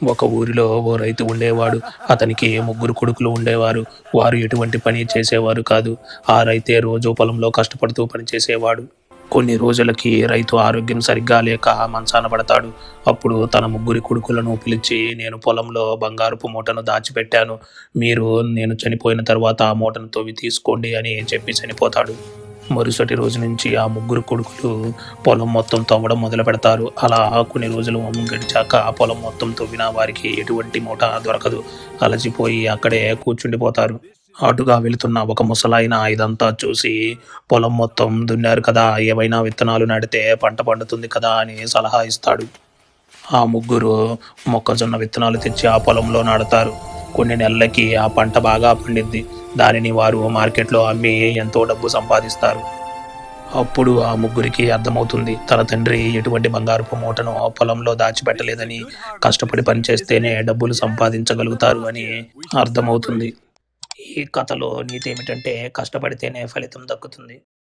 ఒక ఊరిలో ఓ రైతు ఉండేవాడు. అతనికి ముగ్గురు కొడుకులు ఉండేవారు. వారు ఎటువంటి పని చేసేవారు కాదు. ఆ రైతే రోజూ పొలంలో కష్టపడుతూ పనిచేసేవాడు. కొన్ని రోజులకి రైతు ఆరోగ్యం సరిగ్గా లేక మంచాన పడతాడు. అప్పుడు తన ముగ్గురి కొడుకులను పిలిచి, నేను పొలంలో బంగారపు మూటను దాచిపెట్టాను. మీరు నేను చనిపోయిన తర్వాత ఆ మూటను తవ్వి తీసుకోండి అని చెప్పి చనిపోతాడు. మరుసటి రోజు నుంచి ఆ ముగ్గురు కొడుకులు పొలం మొత్తం తవ్వడం మొదలు పెడతారు. అలా కొన్ని రోజులు గడిచాక ఆ పొలం మొత్తం తవ్వినా వారికి ఎటువంటి మూట దొరకదు. అలసిపోయి అక్కడే కూర్చుండిపోతారు. అటుగా వెళుతున్న ఒక ముసలాయన ఇదంతా చూసి, పొలం మొత్తం దున్నారు కదా, ఏవైనా విత్తనాలు నాటితే పంట పండుతుంది కదా అని సలహా ఇస్తాడు. ఆ ముగ్గురు మొక్కజొన్న విత్తనాలు తెచ్చి ఆ పొలంలో నాటుతారు. కొన్ని నెలలకి ఆ పంట బాగా పండిద్ది. దానిని వారు మార్కెట్లో అమ్మి ఎంతో డబ్బు సంపాదిస్తారు. అప్పుడు ఆ ముగ్గురికి అర్థమవుతుంది, తన తండ్రి ఎటువంటి బంగారపు మూటను పొలంలో దాచిపెట్టలేదని, కష్టపడి పనిచేస్తేనే డబ్బులు సంపాదించగలుగుతారు అని అర్థమవుతుంది. ఈ కథలో నీతి ఏమిటంటే, కష్టపడితేనే ఫలితం దక్కుతుంది.